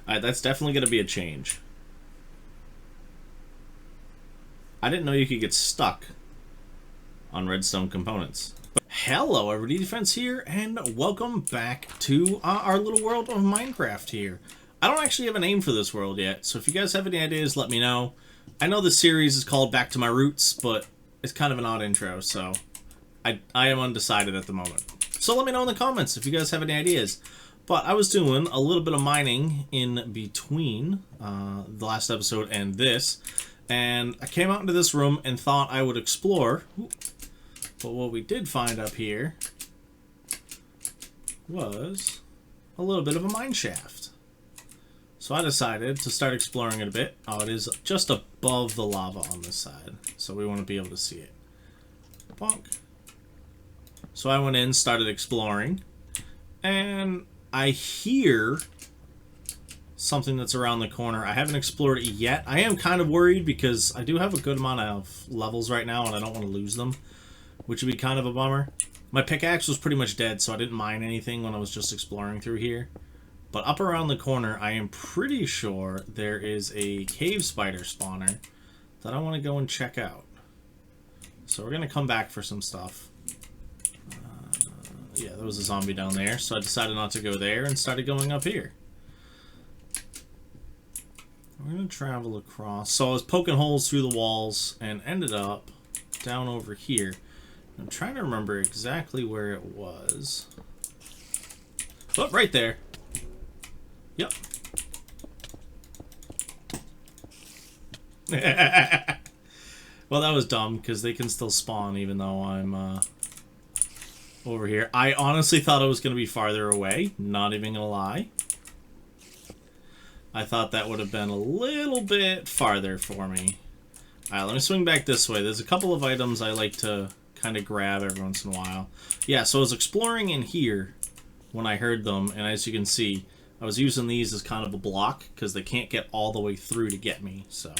Alright, that's definitely going to be a change. I didn't know you could get stuck on redstone components. But hello everybody, Defense here, and welcome back to our little world of Minecraft here. I don't actually have a name for this world yet, so if you guys have any ideas, let me know. I know the series is called Back to My Roots, but it's kind of an odd intro, so I am undecided at the moment. So let me know in the comments if you guys have any ideas. But I was doing a little bit of mining in between the last episode and this, and I came out into this room and thought I would explore. But what we did find up here was a little bit of a mine shaft. So I decided to start exploring it a bit. Oh, it is just above the lava on this side, so we want to be able to see it. Bonk. So I went in, started exploring, and I hear something that's around the corner. I haven't explored it yet. I am kind of worried because I do have a good amount of levels right now and I don't want to lose them, which would be kind of a bummer. My pickaxe was pretty much dead, so I didn't mine anything when I was just exploring through here. But up around the corner, I am pretty sure there is a cave spider spawner that I want to go and check out. So we're going to come back for some stuff. Yeah, there was a zombie down there, so I decided not to go there and started going up here. We're going to travel across. So I was poking holes through the walls and ended up down over here. I'm trying to remember exactly where it was. Oh, right there. Yep. Well, that was dumb, because they can still spawn even though I'm over here. I honestly thought it was going to be farther away, not even going to lie. I thought that would have been a little bit farther for me. Alright, let me swing back this way. There's a couple of items I like to kind of grab every once in a while. Yeah, so I was exploring in here when I heard them, and as you can see, I was using these as kind of a block because they can't get all the way through to get me, so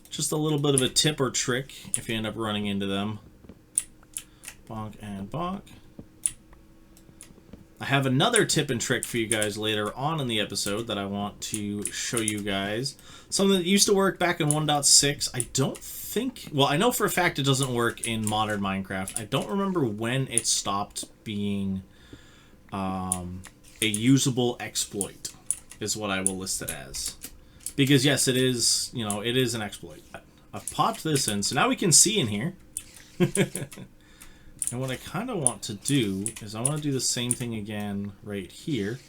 just a little bit of a tip or trick if you end up running into them. Bonk and bonk. I have another tip and trick for you guys later on in the episode that I want to show you guys. Something that used to work back in 1.6. I don't think... Well, I know for a fact it doesn't work in modern Minecraft. I don't remember when it stopped being a usable exploit, is what I will list it as. Because, yes, it is, you know, it is an exploit. I've popped this in, so now we can see in here. And what I kind of want to do is I want to do the same thing again right here,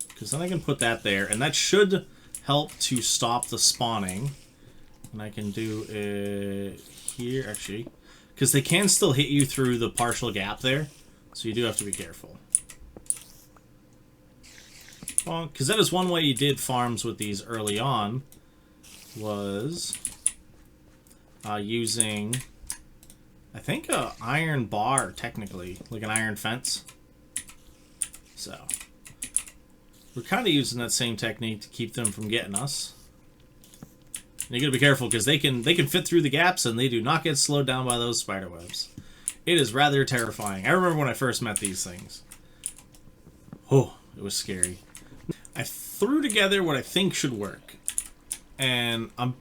because then I can put that there, and that should help to stop the spawning. And I can do it here, actually, because they can still hit you through the partial gap there, so you do have to be careful. Well, because that is one way you did farms with these early on, was using... I think a iron bar, technically, like an iron fence. So, we're kind of using that same technique to keep them from getting us. And you gotta be careful because they can fit through the gaps and they do not get slowed down by those spider webs. It is rather terrifying. I remember when I first met these things. Oh, it was scary. I threw together what I think should work, and I'm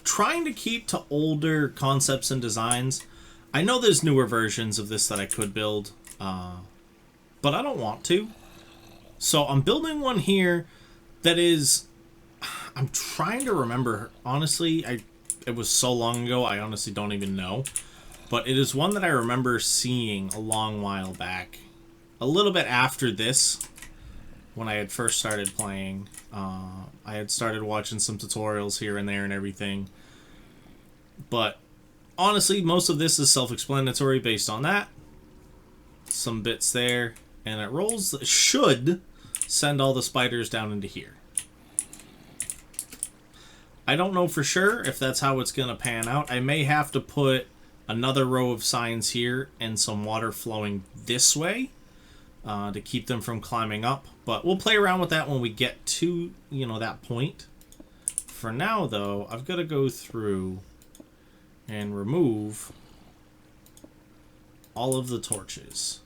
trying to keep to older concepts and designs. I know there's newer versions of this that I could build, but I don't want to. So I'm building one here that is... I'm trying to remember. Honestly, it was so long ago, I honestly don't even know. But it is one that I remember seeing a long while back. A little bit after this, when I had first started playing. I had started watching some tutorials here and there and everything. But honestly, most of this is self-explanatory based on that. Some bits there. And it should send all the spiders down into here. I don't know for sure if that's how it's going to pan out. I may have to put another row of signs here and some water flowing this way to keep them from climbing up. But we'll play around with that when we get to, you know, that point. For now, though, I've got to go through and remove all of the torches.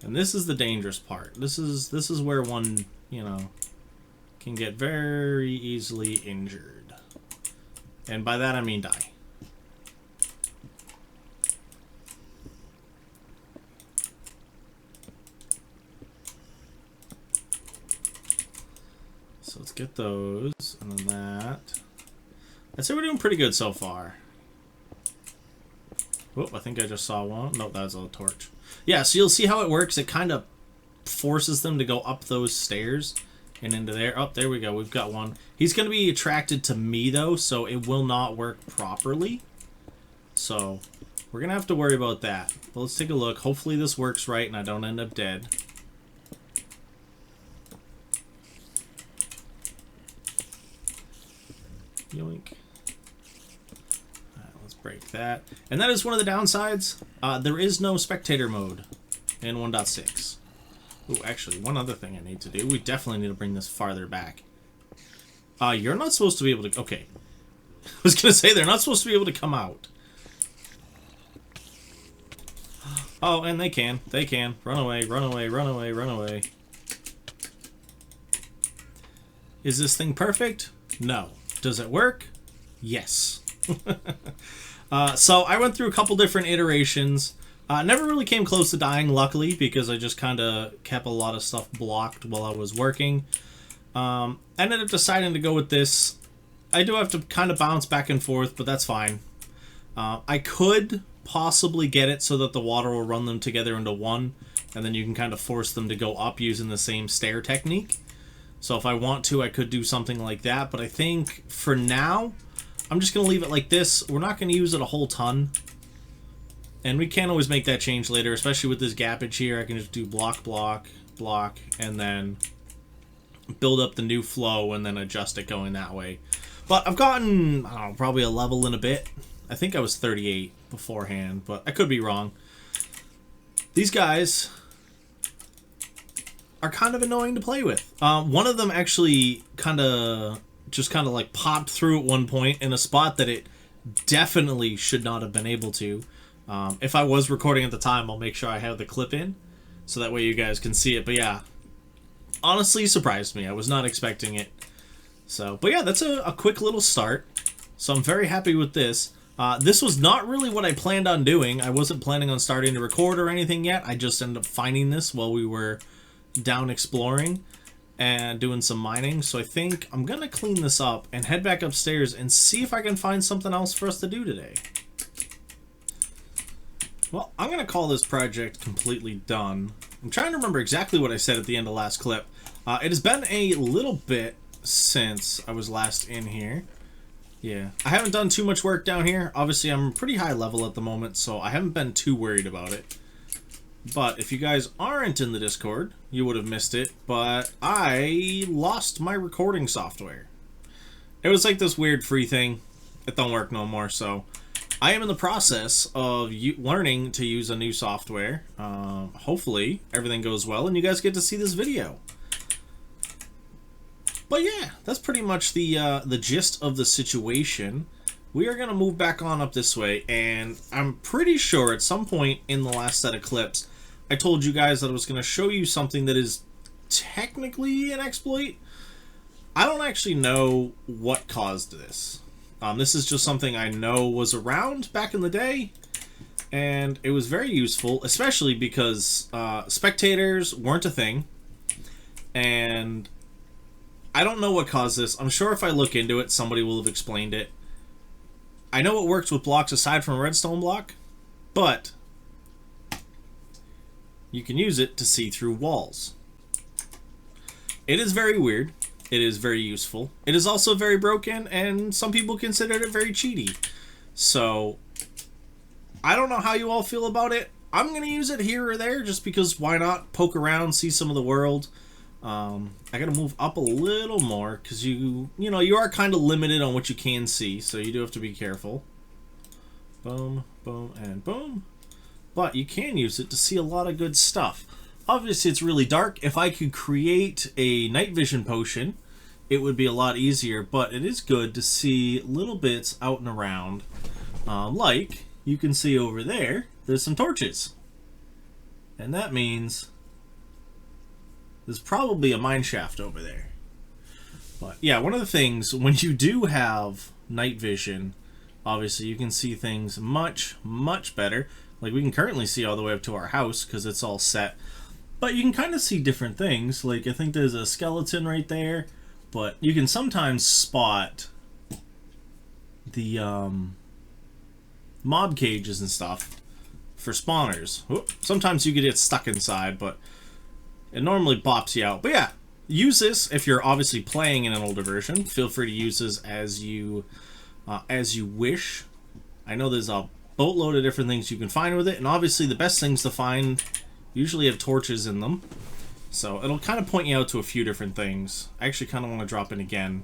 And this is the dangerous part. This is where one, you know, can get very easily injured. And by that I mean die. So let's get those, and then that. I'd say we're doing pretty good so far. Oh, I think I just saw one. No, that was a torch. Yeah, so you'll see how it works. It kind of forces them to go up those stairs and into there. Oh, there we go. We've got one. He's going to be attracted to me, though, so it will not work properly. So we're going to have to worry about that. But let's take a look. Hopefully this works right and I don't end up dead. Yoink. Alright, let's break that. And that is one of the downsides. There is no spectator mode in 1.6. Oh, actually, one other thing I need to do. We definitely need to bring this farther back. You're not supposed to be able to... Okay. I was going to say, they're not supposed to be able to come out. Oh, and they can. They can. Run away, run away, run away, run away. Is this thing perfect? No. Does it work? Yes. So I went through a couple different iterations. Never really came close to dying, luckily, because I just kind of kept a lot of stuff blocked while I was working. I ended up deciding to go with this. I do have to kind of bounce back and forth, but that's fine. I could possibly get it so that the water will run them together into one, and then you can kind of force them to go up using the same stair technique. So if I want to, I could do something like that, but I think for now, I'm just going to leave it like this. We're not going to use it a whole ton. And we can always make that change later, especially with this gappage here. I can just do block, block, block, and then build up the new flow and then adjust it going that way. But I've gotten, I don't know, probably a level in a bit. I think I was 38 beforehand, but I could be wrong. These guys are kind of annoying to play with. One of them actually kind of like popped through at one point in a spot that it definitely should not have been able to. If I was recording at the time, I'll make sure I have the clip in so that way you guys can see it. But yeah, honestly surprised me. I was not expecting it. So, but yeah, that's a quick little start. So I'm very happy with this. This was not really what I planned on doing. I wasn't planning on starting to record or anything yet. I just ended up finding this while we were down exploring and doing some mining. So I think I'm going to clean this up and head back upstairs and see if I can find something else for us to do today. Well, I'm going to call this project completely done. I'm trying to remember exactly what I said at the end of last clip. It has been a little bit since I was last in here. Yeah, I haven't done too much work down here. Obviously, I'm pretty high level at the moment, so I haven't been too worried about it. But if you guys aren't in the Discord, you would have missed it. But I lost my recording software. It was like this weird free thing. It don't work no more, so I am in the process of learning to use a new software. Hopefully, everything goes well and you guys get to see this video. But yeah, that's pretty much the gist of the situation. We are going to move back on up this way, and I'm pretty sure at some point in the last set of clips, I told you guys that I was going to show you something that is technically an exploit. I don't actually know what caused this. This is just something I know was around back in the day, and it was very useful, especially because spectators weren't a thing, and I don't know what caused this. I'm sure if I look into it, somebody will have explained it. I know it works with blocks aside from a redstone block, but you can use it to see through walls. It is very weird. It is very useful. It is also very broken, and some people consider it very cheaty. So, I don't know how you all feel about it. I'm going to use it here or there just because why not? Poke around, see some of the world. I gotta move up a little more because you are kind of limited on what you can see, so you do have to be careful. Boom, boom, and boom. But you can use it to see a lot of good stuff. Obviously, it's really dark. If I could create a night vision potion, it would be a lot easier, but it is good to see little bits out and around. Like, you can see over there, there's some torches. And that means There's probably a mine shaft over there. But yeah, one of the things, when you do have night vision, obviously you can see things much, much better. Like we can currently see all the way up to our house because it's all set. But you can kind of see different things. Like I think there's a skeleton right there. But you can sometimes spot the mob cages and stuff for spawners. Sometimes you could get stuck inside, but it normally bops you out. But yeah, use this if you're obviously playing in an older version. Feel free to use this as you wish. I know there's a boatload of different things you can find with it, and obviously the best things to find usually have torches in them. So it'll kind of point you out to a few different things. I actually kind of want to drop in again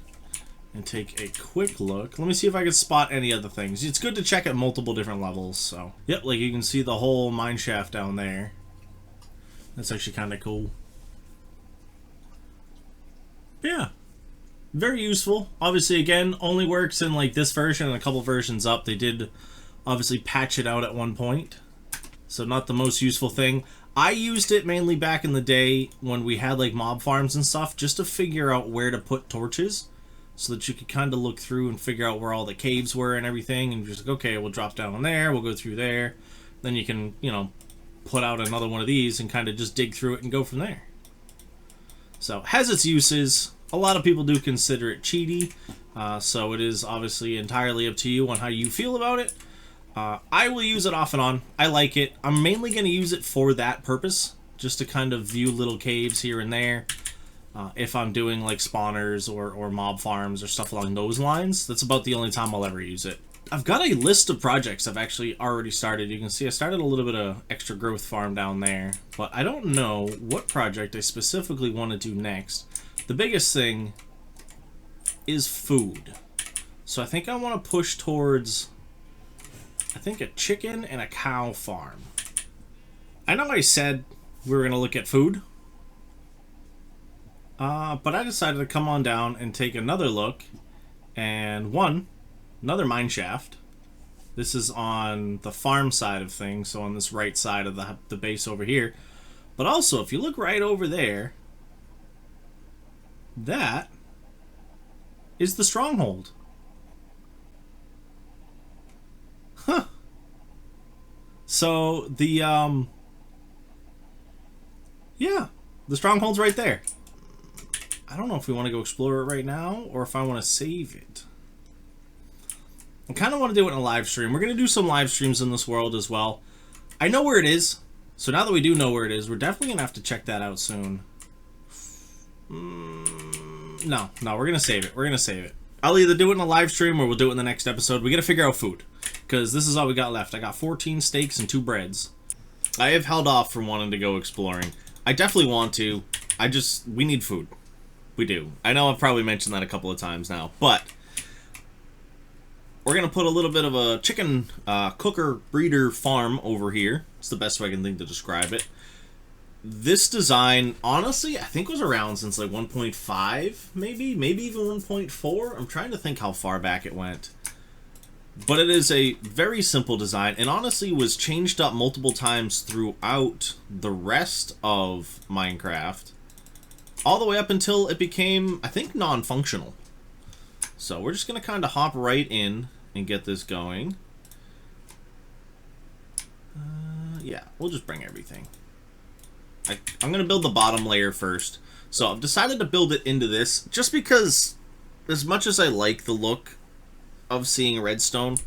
and take a quick look. Let me see if I can spot any other things. It's good to check at multiple different levels. So yep, like you can see the whole mine shaft down there. That's actually kind of cool. Yeah, very useful. Obviously, again, only works in like this version and a couple versions up. They did obviously patch it out at one point, so not the most useful thing. I used it mainly back in the day when we had like mob farms and stuff, just to figure out where to put torches, so that you could kind of look through and figure out where all the caves were and everything, and just like, okay, we'll drop down there, we'll go through there, then you can, you know, put out another one of these and kind of just dig through it and go from there. So, has its uses. A lot of people do consider it cheaty, so it is obviously entirely up to you on how you feel about it. I will use it off and on. I like it. I'm mainly going to use it for that purpose, just to kind of view little caves here and there. If I'm doing like spawners or mob farms or stuff along those lines, that's about the only time I'll ever use it. I've got a list of projects I've actually already started. You can see I started a little bit of extra growth farm down there, but I don't know what project I specifically want to do next. The biggest thing is food. So I think I want to push towards, I think, a chicken and a cow farm. I know I said we were going to look at food, but I decided to come on down and take another look, and another mine shaft. This is on the farm side of things, so on this right side of the base over here. But also, if you look right over there, that is the stronghold. Huh. So the yeah, the stronghold's right there. I don't know if we want to go explore it right now or if I want to save it. I kind of want to do it in a live stream. We're going to do some live streams in this world as well. I know where it is, so now that we do know where it is, we're definitely going to have to check that out soon. No, we're going to save it. We're going to save it. I'll either do it in a live stream or we'll do it in the next episode. We got to figure out food, because this is all we got left. I got 14 steaks and 2 breads. I have held off from wanting to go exploring. I definitely want to. We need food. We do. I know I've probably mentioned that a couple of times now, but we're going to put a little bit of a chicken cooker breeder farm over here. It's the best way I can think to describe it. This design, honestly, I think was around since like 1.5, maybe even 1.4. I'm trying to think how far back it went. But it is a very simple design, and honestly was changed up multiple times throughout the rest of Minecraft, all the way up until it became, I think, non-functional. So we're just going to kind of hop right in and get this going. Yeah, we'll just bring everything. I'm going to build the bottom layer first. So I've decided to build it into this, just because as much as I like the look of seeing redstone,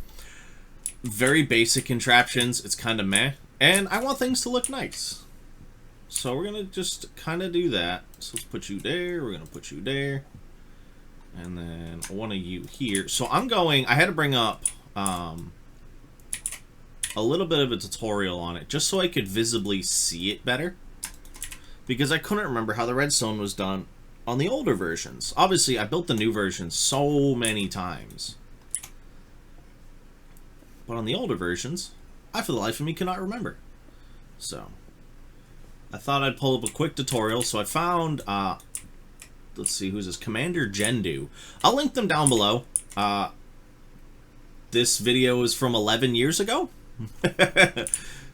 very basic contraptions, it's kind of meh, and I want things to look nice. So we're going to just kind of do that. So let's put you there, we're going to put you there, and then one of you here. So I had to bring up a little bit of a tutorial on it, just so I could visibly see it better, because I couldn't remember how the redstone was done on the older versions. Obviously, I built the new version so many times, but on the older versions, I for the life of me cannot remember. So I thought I'd pull up a quick tutorial. So I found, let's see, who's this? Commander Gendu. I'll link them down below. This video is from 11 years ago.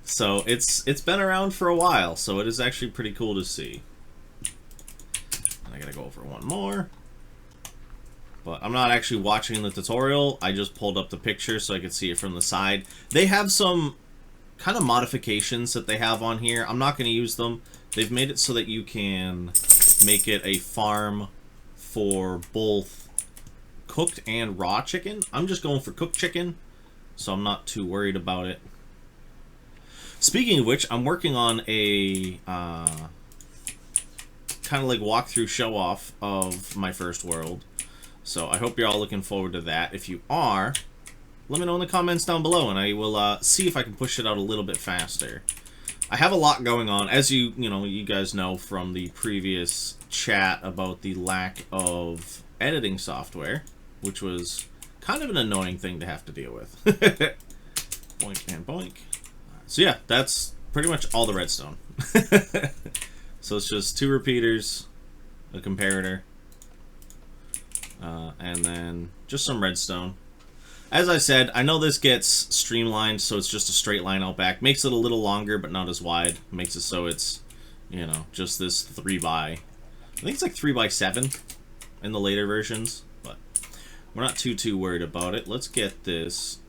So it's been around for a while, so it is actually pretty cool to see. I gotta go over one more. But I'm not actually watching the tutorial. I just pulled up the picture so I could see it from the side. They have some kind of modifications that they have on here. I'm not going to use them. They've made it so that you can make it a farm for both cooked and raw chicken. I'm just going for cooked chicken, so I'm not too worried about it. Speaking of which, I'm working on a kind of like walkthrough show off of my first world. So I hope you're all looking forward to that. If you are, let me know in the comments down below, and I will see if I can push it out a little bit faster. I have a lot going on, as you guys know from the previous chat about the lack of editing software, which was kind of an annoying thing to have to deal with. Boink and boink. So yeah, that's pretty much all the redstone. So it's just 2 repeaters, a comparator, and then just some redstone. As I said, I know this gets streamlined, so it's just a straight line out back. Makes it a little longer, but not as wide. Makes it so it's, just this 3x. I think it's like 3x7 in the later versions, but we're not too worried about it. Let's get this.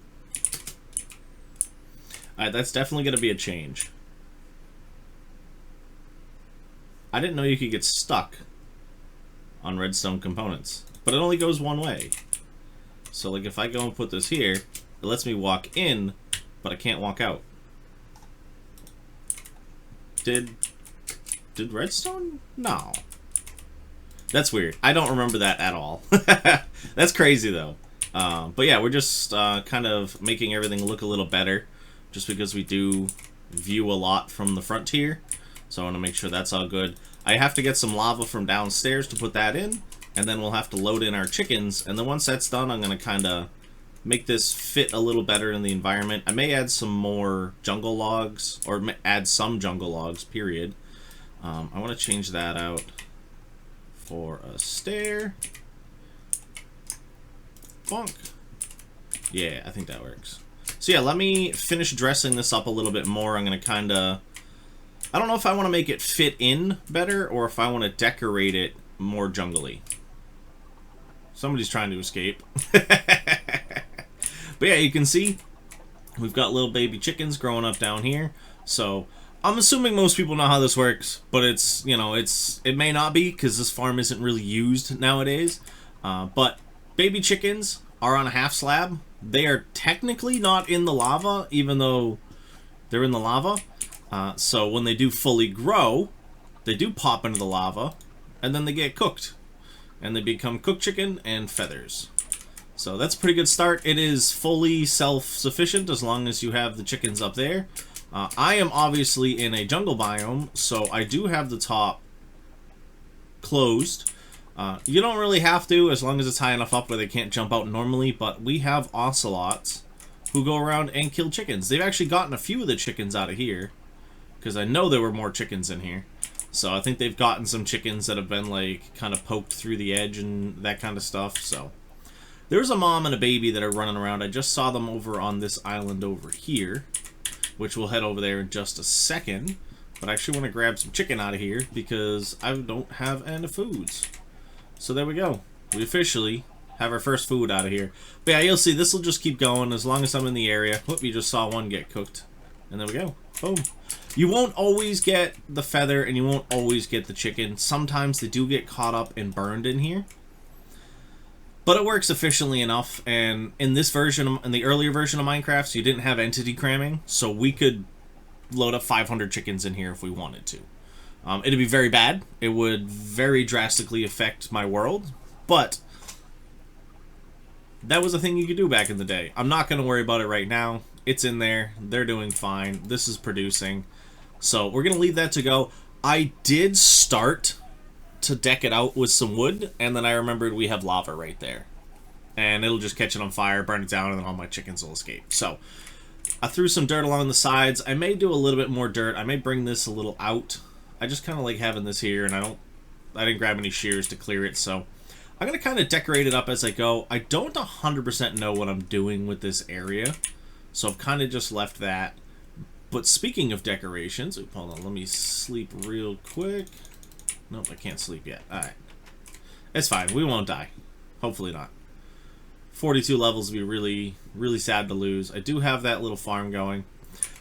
Alright, that's definitely going to be a change. I didn't know you could get stuck on redstone components, but it only goes one way. So like if I go and put this here, it lets me walk in, but I can't walk out. Did redstone? No. That's weird. I don't remember that at all. That's crazy though. But yeah, we're just kind of making everything look a little better, just because we do view a lot from the frontier. So I want to make sure that's all good. I have to get some lava from downstairs to put that in, and then we'll have to load in our chickens. And then once that's done, I'm going to kind of make this fit a little better in the environment. I may add some more jungle logs, or add some jungle logs, period. I want to change that out for a stair. Bonk. Yeah, I think that works. So yeah, let me finish dressing this up a little bit more. I'm going to kind of... I don't know if I want to make it fit in better or if I want to decorate it more jungly. Somebody's trying to escape. But yeah, you can see we've got little baby chickens growing up down here. So I'm assuming most people know how this works, but it's, it may not be because this farm isn't really used nowadays. But baby chickens are on a half slab. They are technically not in the lava, even though they're in the lava. So when they do fully grow, they do pop into the lava, and then they get cooked. And they become cooked chicken and feathers. So that's a pretty good start. It is fully self-sufficient as long as you have the chickens up there. I am obviously in a jungle biome, so I do have the top closed. You don't really have to, as long as it's high enough up where they can't jump out normally, but we have ocelots who go around and kill chickens. They've actually gotten a few of the chickens out of here, because I know there were more chickens in here. So I think they've gotten some chickens that have been like kind of poked through the edge and that kind of stuff. So there's a mom and a baby that are running around. I just saw them over on this island over here, which we'll head over there in just a second. But I actually want to grab some chicken out of here because I don't have any foods. So there we go. We officially have our first food out of here. But yeah, you'll see this will just keep going as long as I'm in the area. Whoop, you just saw one get cooked. And there we go. Boom. You won't always get the feather and you won't always get the chicken. Sometimes they do get caught up and burned in here. But it works efficiently enough. And in this version, in the earlier version of Minecraft, you didn't have entity cramming. So we could load up 500 chickens in here if we wanted to. It'd be very bad. It would very drastically affect my world. But that was a thing you could do back in the day. I'm not going to worry about it right now. It's in there. They're doing fine. This is producing. So we're going to leave that to go. I did start to deck it out with some wood, and then I remembered we have lava right there. And it'll just catch it on fire, burn it down, and then all my chickens will escape. So I threw some dirt along the sides. I may do a little bit more dirt. I may bring this a little out. I just kind of like having this here, and I didn't grab any shears to clear it, so I'm going to kind of decorate it up as I go. I don't 100% know what I'm doing with this area, so I've kind of just left that. But speaking of decorations, hold on, let me sleep real quick. Nope, I can't sleep yet. Alright. It's fine. We won't die. Hopefully not. 42 levels would be really, really sad to lose. I do have that little farm going.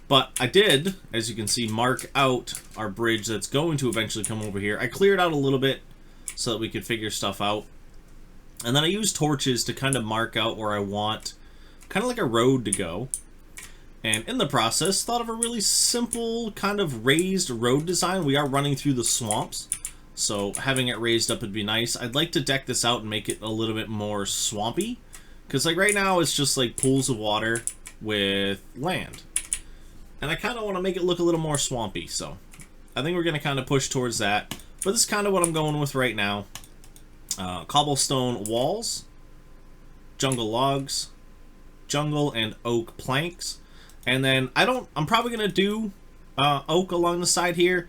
But I did, as you can see, mark out our bridge that's going to eventually come over here. I cleared out a little bit so that we could figure stuff out. And then I used torches to kind of mark out where I want kind of like a road to go. And in the process, thought of a really simple kind of raised road design. We are running through the swamps, so having it raised up would be nice. I'd like to deck this out and make it a little bit more swampy. Because like right now it's just like pools of water with land. And I kind of want to make it look a little more swampy. So I think we're going to kind of push towards that. But this is kind of what I'm going with right now. Cobblestone walls. Jungle logs. Jungle and oak planks. And then I'm probably going to do oak along the side here.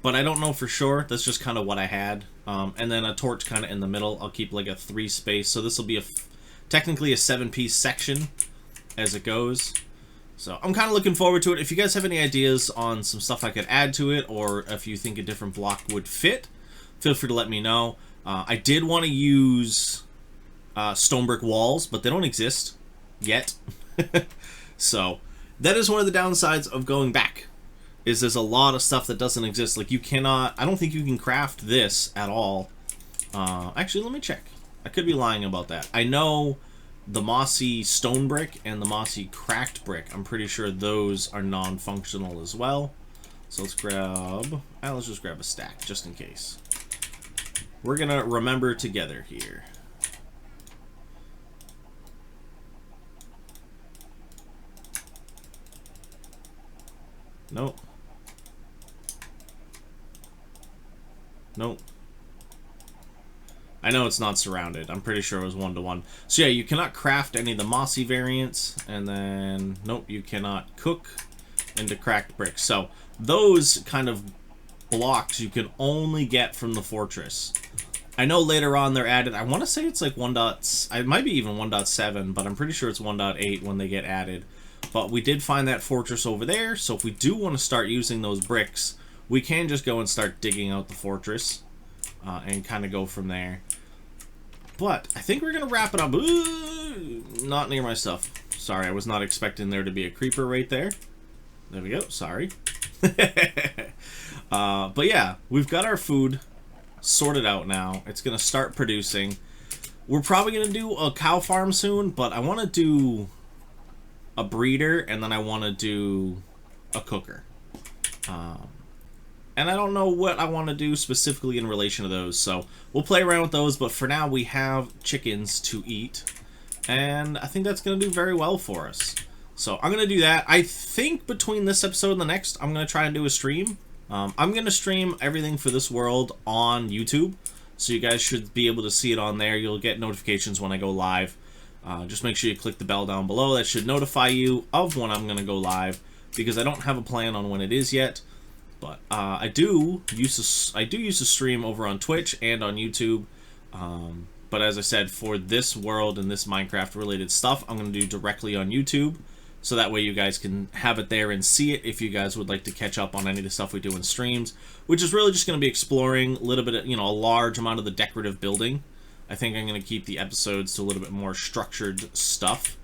But I don't know for sure. That's just kind of what I had. And then a torch kind of in the middle. I'll keep like a 3 space. So this will be technically a 7-piece section as it goes. So I'm kind of looking forward to it. If you guys have any ideas on some stuff I could add to it, or if you think a different block would fit, feel free to let me know. I did want to use stone brick walls, but they don't exist yet. So that is one of the downsides of going back, is there's a lot of stuff that doesn't exist. Like you cannot, I don't think you can craft this at all. Actually, let me check. I could be lying about that. I know the mossy stone brick and the mossy cracked brick, I'm pretty sure those are non-functional as well. So let's just grab a stack just in case. We're gonna remember together here. Nope. Nope. I know it's not surrounded. I'm pretty sure it was 1-to-1. So yeah, you cannot craft any of the mossy variants. And then, nope, you cannot cook into cracked bricks. So those kind of blocks you can only get from the fortress. I know later on they're added. I want to say it's like 1. It might be even 1.7, but I'm pretty sure it's 1.8 when they get added. But we did find that fortress over there. So if we do want to start using those bricks, we can just go and start digging out the fortress. And kind of go from there. But I think we're going to wrap it up. Ooh, not near my stuff. Sorry, I was not expecting there to be a creeper right there. There we go. Sorry. But yeah, we've got our food sorted out now. It's going to start producing. We're probably going to do a cow farm soon, but I want to do a breeder, and then I want to do a cooker. And I don't know what I want to do specifically in relation to those, so we'll play around with those, but for now we have chickens to eat, and I think that's going to do very well for us. So I'm going to do that. I think between this episode and the next, I'm going to try and do a stream. I'm going to stream everything for this world on YouTube, so you guys should be able to see it on there. You'll get notifications when I go live. Just make sure you click the bell down below. That should notify you of when I'm going to go live, because I don't have a plan on when it is yet. But I do use to stream over on Twitch and on YouTube. But as I said, for this world and this Minecraft related stuff, I'm going to do directly on YouTube. So that way you guys can have it there and see it if you guys would like to catch up on any of the stuff we do in streams. Which is really just going to be exploring a little bit of, a large amount of the decorative building. I think I'm going to keep the episodes to a little bit more structured stuff.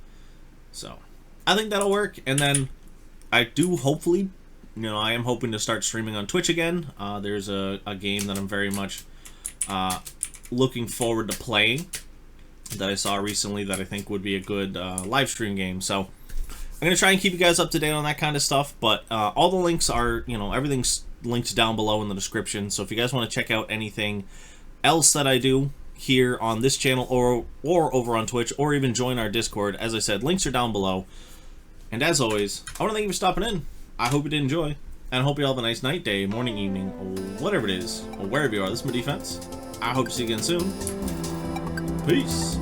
So I think that'll work. And then I do hopefully... I am hoping to start streaming on Twitch again. There's a game that I'm very much looking forward to playing that I saw recently that I think would be a good live stream game. So I'm going to try and keep you guys up to date on that kind of stuff. But all the links are, everything's linked down below in the description. So if you guys want to check out anything else that I do here on this channel or over on Twitch, or even join our Discord, as I said, links are down below. And as always, I want to thank you for stopping in. I hope you did enjoy, and I hope you all have a nice night, day, morning, evening, or whatever it is, or wherever you are. This is my defense. I hope to see you again soon. Peace.